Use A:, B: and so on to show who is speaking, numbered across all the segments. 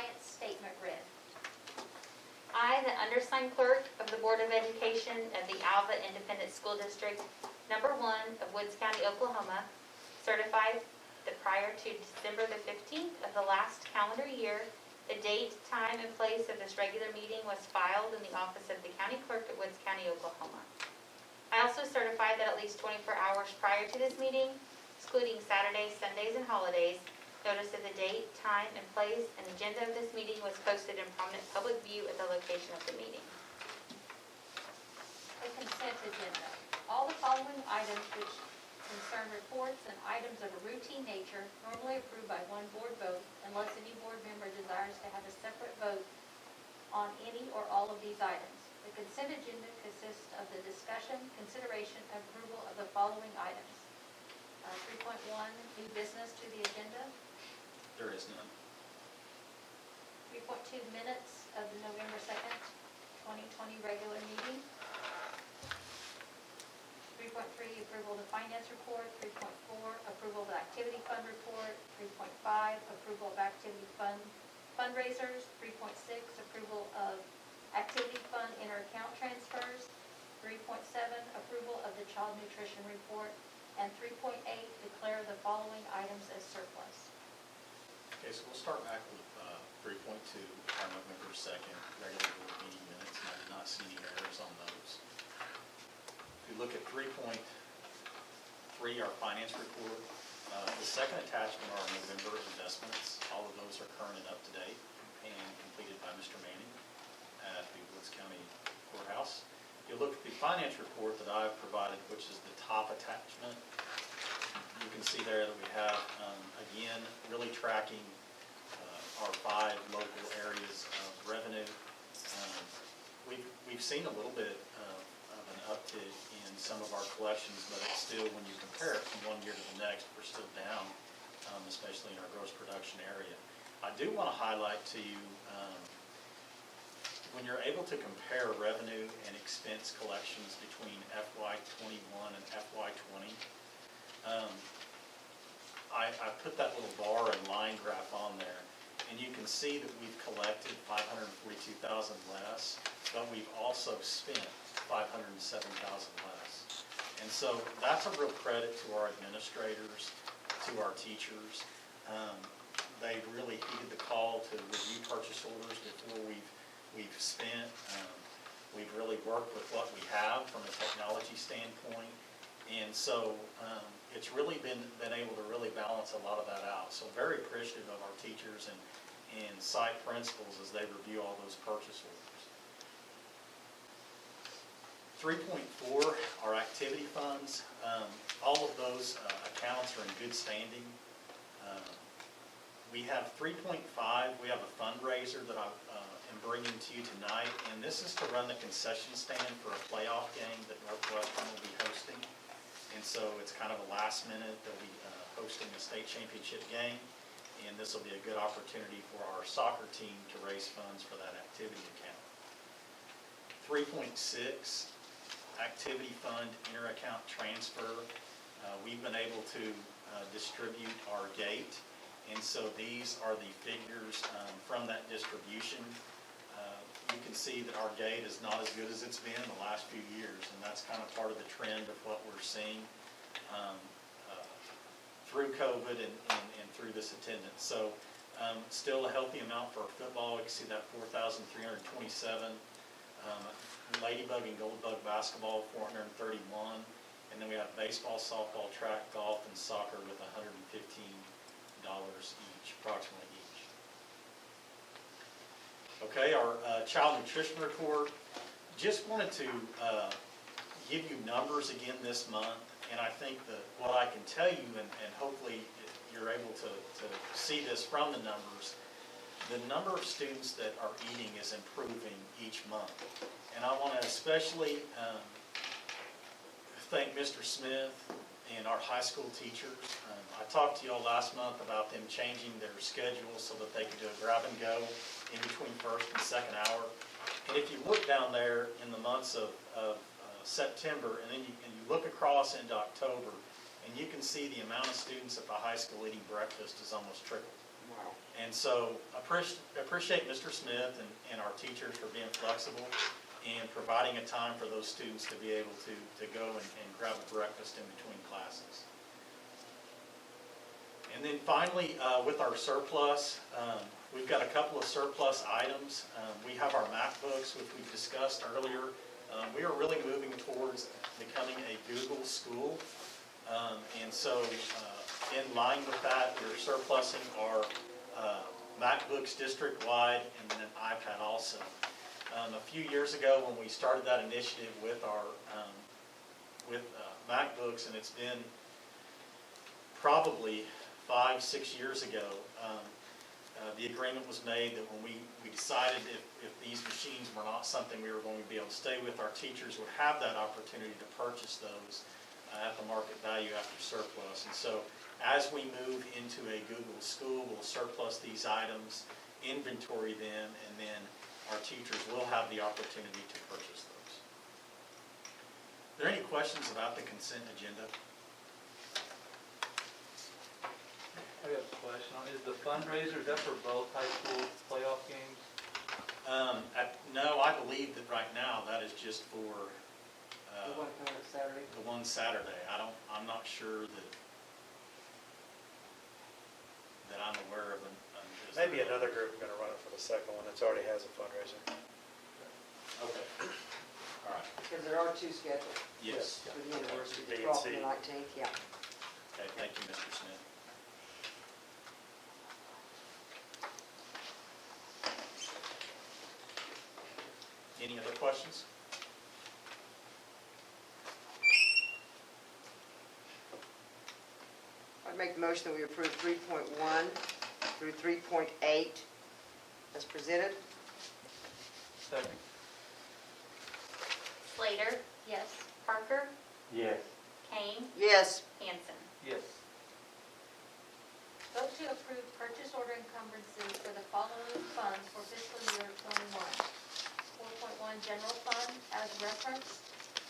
A: compliance statement read.
B: I, the undersigned clerk of the Board of Education of the Alva Independent School District, Number 1 of Woods County, Oklahoma, certify that prior to December the 15th of the last calendar year, the date, time, and place of this regular meeting was filed in the office of the county clerk at Woods County, Oklahoma. I also certify that at least 24 hours prior to this meeting, excluding Saturdays, Sundays, and holidays, notice of the date, time, and place, and agenda of this meeting was posted in prominent public view at the location of the meeting.
A: The consent agenda. All the following items which concern reports and items of a routine nature normally approved by one board vote unless any board member desires to have a separate vote on any or all of these items. The consent agenda consists of the discussion, consideration, and approval of the following items. 3.1, new business to the agenda.
C: There is none.
A: 3.2, minutes of the November 2nd, 2020 regular meeting. 3.3, approval of the finance report. 3.4, approval of the activity fund report. 3.5, approval of activity fund fundraisers. 3.6, approval of activity fund inter-account transfers. 3.7, approval of the child nutrition report. And 3.8, declare the following items as surplus.
C: Okay, so we'll start back with 3.2, our November 2nd regular board meeting minutes, and I did not see any errors on those. If you look at 3.3, our finance report, the second attachment are our November investments. All of those are current and up to date and completed by Mr. Manning at the Woods County Courthouse. You look at the finance report that I've provided, which is the top attachment. You can see there that we have, again, really tracking our 5 local areas of revenue. We've seen a little bit of an uptick in some of our collections, but it's still, when you compare it from one year to the next, we're still down, especially in our gross production area. I do want to highlight to you, when you're able to compare revenue and expense collections between FY21 and FY20, I put that little bar and line graph on there, and you can see that we've collected $542,000 less, but we've also spent $507,000 less. And so that's a real credit to our administrators, to our teachers. They really heeded the call to review purchase orders before we've spent. We've really worked with what we have from a technology standpoint, and so it's really been able to really balance a lot of that out. So very appreciative of our teachers and site principals as they review all those purchase orders. 3.4, our activity funds. All of those accounts are in good standing. We have 3.5, we have a fundraiser that I am bringing to you tonight, and this is to run the concession stand for a playoff game that Northwestern will be hosting. And so it's kind of a last minute, they'll be hosting a state championship game, and this will be a good opportunity for our soccer team to raise funds for that activity account. 3.6, activity fund inter-account transfer. We've been able to distribute our gate. And so these are the figures from that distribution. You can see that our gate is not as good as it's been in the last few years, and that's kind of part of the trend of what we're seeing through COVID and through this attendance. So still a healthy amount for football. You can see that 4,327. Ladybug and Goldbug basketball, 431. And then we have baseball, softball, track, golf, and soccer with $115 each, approximately each. Okay, our child nutrition report. Just wanted to give you numbers again this month, and I think that what I can tell you, and hopefully you're able to see this from the numbers, the number of students that are eating is improving each month. And I want to especially thank Mr. Smith and our high school teachers. I talked to you all last month about them changing their schedule so that they could do a grab and go in between first and second hour. And if you look down there in the months of September, and then you look across into October, and you can see the amount of students at the high school eating breakfast is almost tripled.
D: Wow.
C: And so appreciate Mr. Smith and our teachers for being flexible and providing a time for those students to be able to go and grab a breakfast in between classes. And then finally, with our surplus, we've got a couple of surplus items. We have our MacBooks, which we discussed earlier. We are really moving towards becoming a Google school. And so in line with that, we're surplusing our MacBooks district-wide and then an iPad also. A few years ago when we started that initiative with our MacBooks, and it's been probably 5-6 years ago, the agreement was made that when we decided if these machines were not something we were going to be able to stay with, our teachers would have that opportunity to purchase those at the market value after surplus. And so as we move into a Google school, we'll surplus these items, inventory them, and then our teachers will have the opportunity to purchase those. Are there any questions about the consent agenda?
E: I got a question. Is the fundraiser, is that for both high school playoff games?
C: No, I believe that right now that is just for
D: The one coming up Saturday?
C: the one Saturday. I'm not sure that I'm aware of.
F: Maybe another group going to run it for the second one. It already has a fundraiser.
C: Okay. All right.
D: Because there are two scheduled
C: Yes.
D: for the university, the
F: B and
D: 12th
F: C.
D: and the 19th, yeah.
C: Okay, thank you, Mr. Smith. Any other questions?
D: I'd make the motion that we approve 3.1 through 3.8 as presented.
E: Second.
B: Slater,
A: Yes.
B: Parker,
G: Yes.
B: Kane,
D: Yes.
B: Hanson.
E: Yes.
A: Vote to approve purchase order encumbrances for the following funds for fiscal year '21. 4.1 general fund as referenced,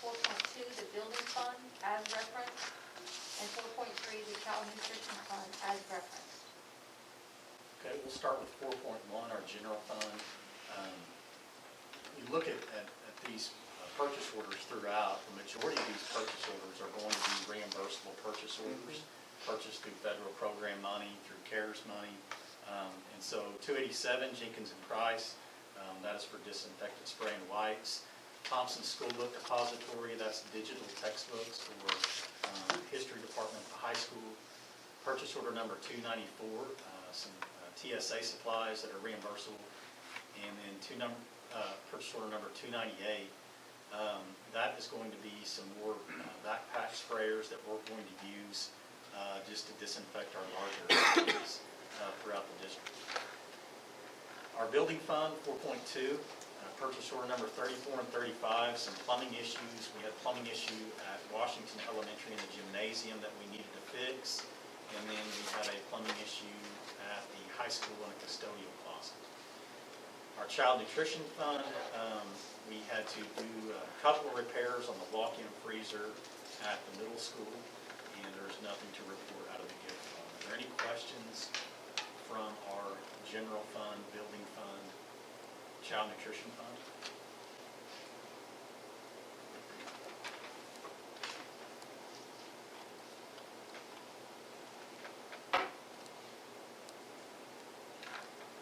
A: 4.2 the building fund as referenced, and 4.3 the child nutrition fund as referenced.
C: Okay, we'll start with 4.1, our general fund. You look at these purchase orders throughout, the majority of these purchase orders are going to be reimbursable purchase orders, purchased through federal program money, through CARES money. And so 287 Jenkins and Price, that is for disinfectant spray and wipes. Thompson School Book Depository, that's digital textbooks for history department at the high school. Purchase order number 294, some TSA supplies that are reimbursable. And then purchase order number 298, that is going to be some more backpack sprayers that we're going to use just to disinfect our larger areas throughout the district. Our building fund, 4.2, purchase order number 34 and 35, some plumbing issues. We had plumbing issue at Washington Elementary in the gymnasium that we needed to fix. And then we had a plumbing issue at the high school in a custodial closet. Our child nutrition fund, we had to do a couple of repairs on the walk-in freezer at the middle school, and there's nothing to report out of the gift fund. Are there any questions from our general fund, building fund, child nutrition fund?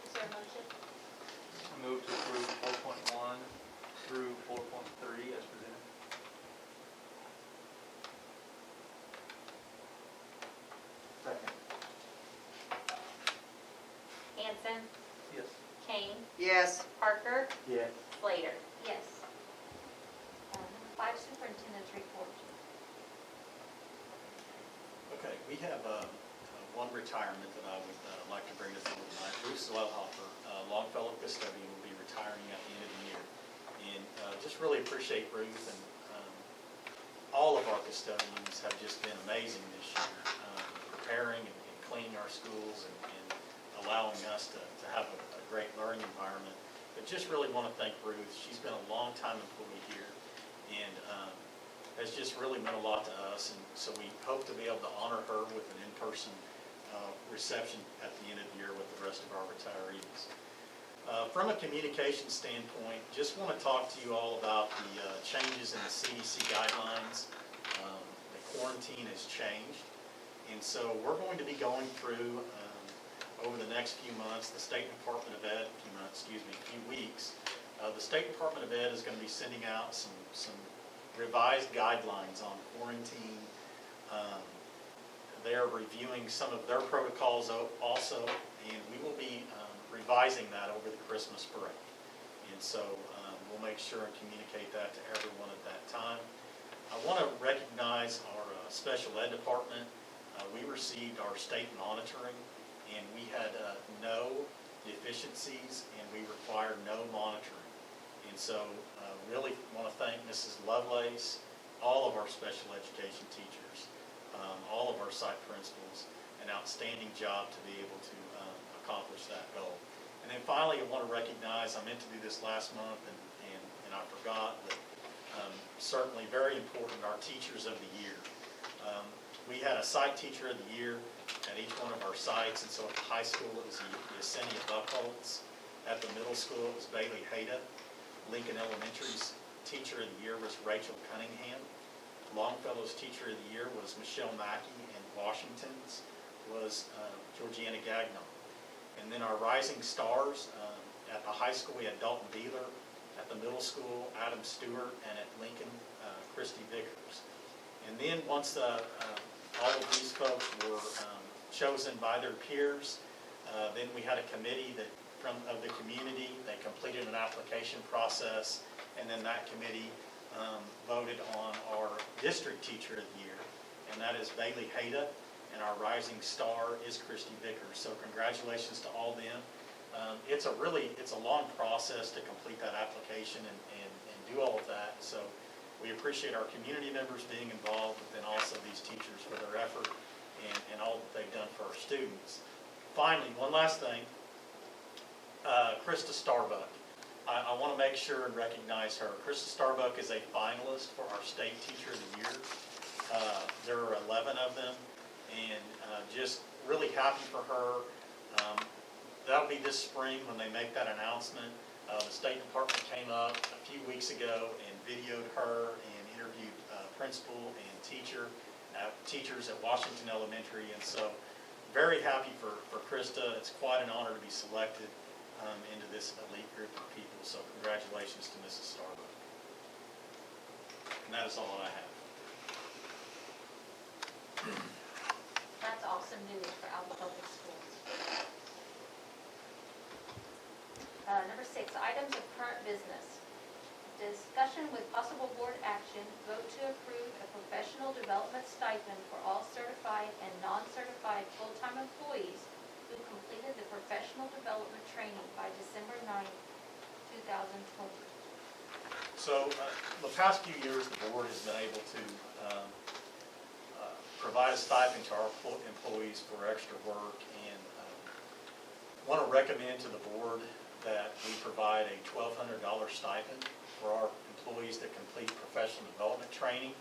A: Is there a motion?
E: I move to approve 4.1 through 4.3 as presented.
G: Second.
B: Hanson,
E: Yes.
B: Kane,
D: Yes.
B: Parker,
G: Yes.
B: Slater.
A: Yes. Number 5, superintendent's report.
C: Okay, we have one retirement that I would like to bring to the board tonight. Ruth Swellhofer, Longfellow custodian, will be retiring at the end of the year. And just really appreciate Ruth, and all of our custodians have just been amazing this year, preparing and cleaning our schools and allowing us to have a great learning environment. But just really want to thank Ruth. She's been a long-time employee here and has just really meant a lot to us. And so we hope to be able to honor her with an in-person reception at the end of the year with the rest of our retirees. From a communication standpoint, just want to talk to you all about the changes in the CDC guidelines. The quarantine has changed, and so we're going to be going through over the next few months, the State Department of Ed, few weeks, the State Department of Ed is going to be sending out some revised guidelines on quarantine. They're reviewing some of their protocols also, and we will be revising that over the Christmas break. And so we'll make sure and communicate that to everyone at that time. I want to recognize our special ed department. We received our state monitoring, and we had no deficiencies, and we required no monitoring. And so really want to thank Mrs. Lovelace, all of our special education teachers, all of our site principals, an outstanding job to be able to accomplish that goal. And then finally, I want to recognize, I meant to do this last month and I forgot, but certainly very important, our teachers of the year. We had a site teacher of the year at each one of our sites, and so at the high school it was Yesenia Buckholz. At the middle school it was Bailey Hayda. Lincoln Elementary's teacher of the year was Rachel Cunningham. Longfellow's teacher of the year was Michelle Mackey, and Washington's was Georgiana Gagnon. And then our rising stars, at the high school we had Dalton Beeler, at the middle school Adam Stewart, and at Lincoln Christy Vickers. And then once all of these folks were chosen by their peers, then we had a committee of the community. They completed an application process, and then that committee voted on our district teacher of the year, and that is Bailey Hayda, and our rising star is Christy Vickers. So congratulations to all them. It's a long process to complete that application and do all of that. So we appreciate our community members being involved, but then also these teachers for their effort and all that they've done for our students. Finally, one last thing, Krista Starbuck. I want to make sure and recognize her. Krista Starbuck is a finalist for our State Teacher of the Year. There are 11 of them, and just really happy for her. That'll be this spring when they make that announcement. The State Department came up a few weeks ago and videoed her and interviewed principal and teachers at Washington Elementary, and so very happy for Krista. It's quite an honor to be selected into this elite group of people, so congratulations to Mrs. Starbuck. And that is all I have.
A: That's awesome news for Alva Public Schools. Number 6, items of current business. Discussion with possible board action, vote to approve a professional development stipend for all certified and non-certified full-time employees who completed the professional development training by December 9th, 2020.
C: So the past few years, the board has been able to provide a stipend to our employees for extra work, and want to recommend to the board that we provide a $1,200 stipend for our employees that complete professional development training.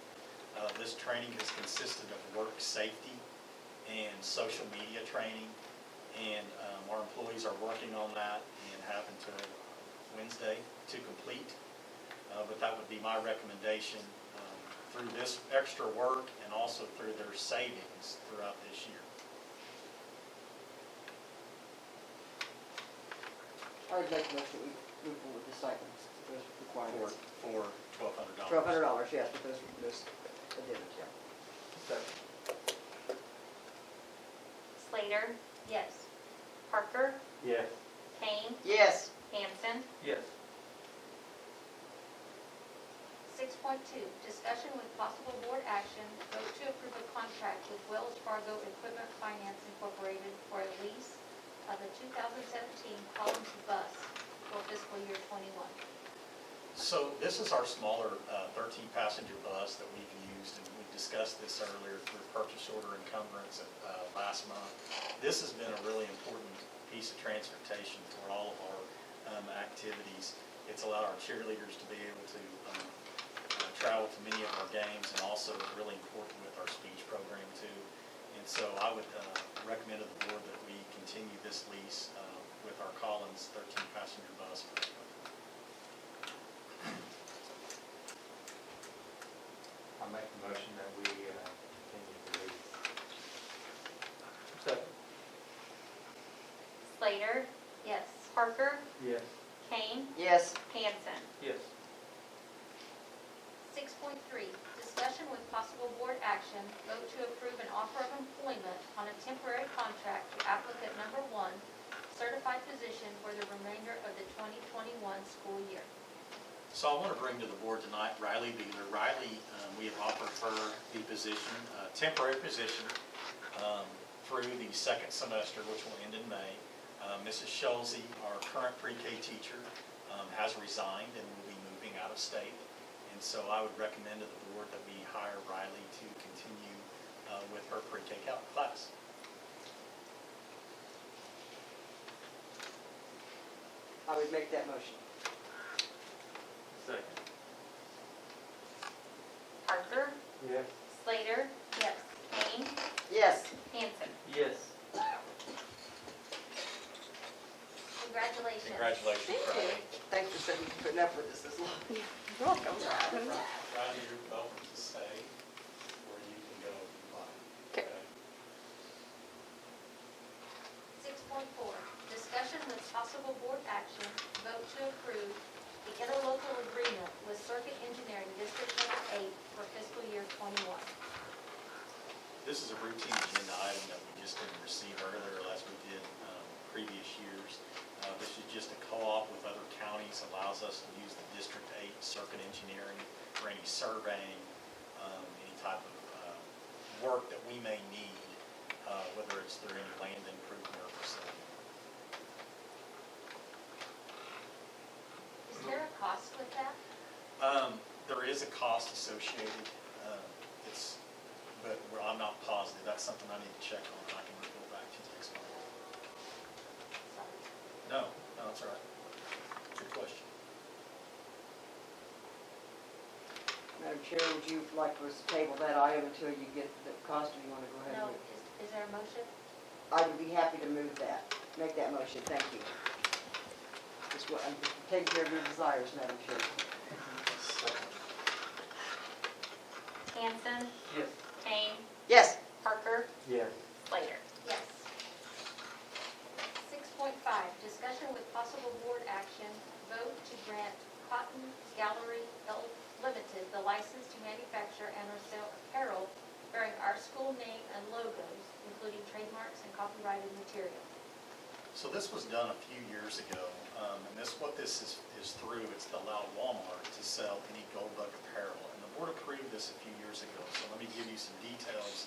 C: This training has consisted of work safety and social media training, and our employees are working on that and have until Wednesday to complete. But that would be my recommendation through this extra work and also through their savings throughout this year.
D: I would like to make sure we move forward with the stipends, those requirements.
C: For $1,200.
D: $1,200, yes, with those addendums, yeah.
E: Second.
B: Slater,
A: Yes.
B: Parker,
G: Yes.
B: Kane,
D: Yes.
B: Hanson,
E: Yes.
A: 6.2, discussion with possible board action, vote to approve a contract with Wells Fargo Equipment Finance Incorporated for a lease of the 2017 Collins bus for fiscal year '21.
C: So this is our smaller 13-passenger bus that we've used, and we discussed this earlier through purchase order encumbrance last month. This has been a really important piece of transportation for all of our activities. It's allowed our cheerleaders to be able to travel to many of our games, and also really important with our speech program too. And so I would recommend to the continue this lease with our Collins 13-passenger bus.
G: I make the motion that we continue the lease.
E: Second.
B: Slater,
A: Yes.
B: Parker,
E: Yes.
B: Kane,
D: Yes.
B: Hanson.
E: Yes.
A: 6.3, discussion with possible board action, vote to approve an offer of employment on a temporary contract to applicant number 1, certified position for the remainder of the 2021 school year.
C: So I want to bring to the board tonight Riley Beeler. Riley, we have offered her the position, temporary position, through the second semester, which will end in May. Mrs. Schulze, our current pre-K teacher, has resigned and will be moving out of state. And so I would recommend to the board that we hire Riley to continue with her pre-K class.
D: I would make that motion.
E: Second.
B: Parker,
G: Yes.
B: Slater,
A: Yes.
B: Kane,
D: Yes.
B: Hanson.
E: Yes.
A: Congratulations.
C: Congratulations, Riley.
D: Thanks for putting up with us this long. You're welcome.
C: Riley, you're welcome to stay, or you can go if you like.
D: Okay.
A: 6.4, discussion with possible board action, vote to approve the interlocal agreement with Circuit Engineering District Number 8 for fiscal year '21.
C: This is a routine agenda item that we just didn't receive earlier as we did previous years. This is just a co-op with other counties, allows us to use the District 8 Circuit Engineering for any surveying, any type of work that we may need, whether it's through any land improvement or facility.
A: Is there a cost with that?
C: There is a cost associated, but I'm not positive. That's something I need to check on. I can report back to you next month.
A: Sorry.
C: No, that's all right. Good question.
D: Madam Chair, would you like for us to table that item until you get the cost, or you want to go ahead
A: No,
D: and move?
A: is there a motion?
D: I would be happy to move that, make that motion, thank you. Just what, I'm just taking care of your desires, Madam Chair.
B: Hanson,
E: Yes.
B: Kane,
D: Yes.
B: Parker,
G: Yes.
B: Slater.
A: Yes. 6.5, discussion with possible board action, vote to grant Cotton Gallery Limited the license to manufacture and or sell apparel bearing our school name and logos, including trademarks and copyrighted material.
C: So this was done a few years ago, and what this is through, it's to allow Walmart to sell any Gold Bug apparel. And the board approved this a few years ago, so let me give you some details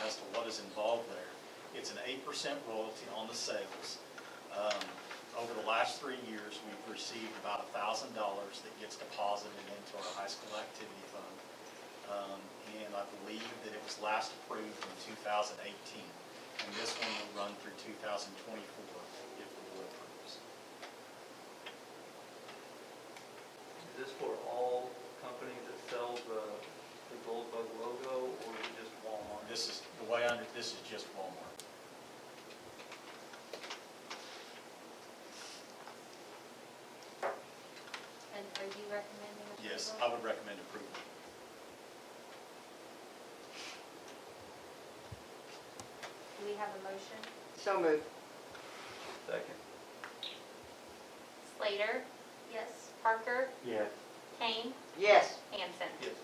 C: as to what is involved there. It's an 8% royalty on the sales. Over the last 3 years, we've received about $1,000 that gets deposited into our high school activity fund. And I believe that it was last approved in 2018. And this one will run through 2024 if the board approves.
E: Is this for all companies that sell the Gold Bug logo, or is it just Walmart?
C: This is, this is just Walmart.
A: And are you recommending approval?
C: Yes, I would recommend approval.
A: Do we have a motion?
D: So moved.
E: Second.
B: Slater,
A: Yes.
B: Parker,
G: Yes.
B: Kane,
D: Yes.
B: Hanson.
E: Yes.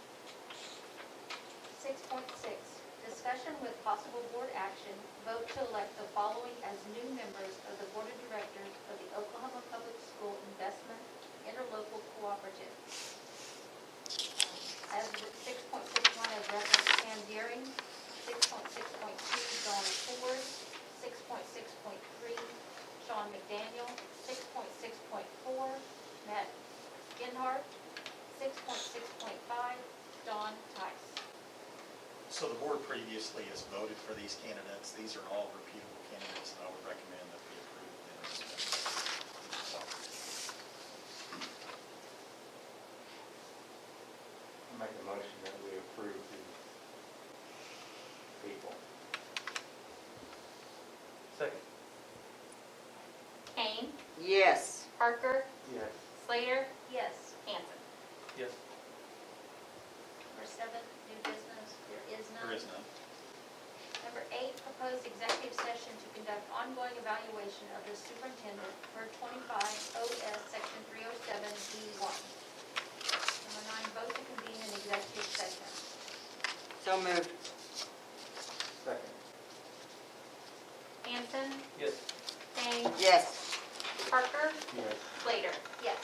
A: 6.6, discussion with possible board action, vote to elect the following as new members of the Board of Directors of the Oklahoma Public School Investment Interlocal Cooperative. As 6.61 as referenced, Pam Deering. 6.6.2, Dawn Ford. 6.6.3, Sean McDaniel. 6.6.4, Matt Ginhart. 6.6.5, Dawn Tice.
C: So the board previously has voted for these candidates. These are all reputable candidates, and I would recommend that we approve them.
G: I make a motion that we approve these people.
E: Second.
D: Yes.
B: Parker,
G: Yes.
B: Slater,
A: Yes.
B: Hanson.
E: Yes.
A: Number 7, new business, there is none.
C: There is none.
A: Number 8, proposed executive session to conduct ongoing evaluation of the superintendent per 25 OS Section 307B1. Number 9, vote to convene an executive session.
D: So moved.
G: Second.
B: Hanson,
E: Yes.
B: Kane,
D: Yes.
B: Parker,
G: Yes.
B: Slater.
A: Yes.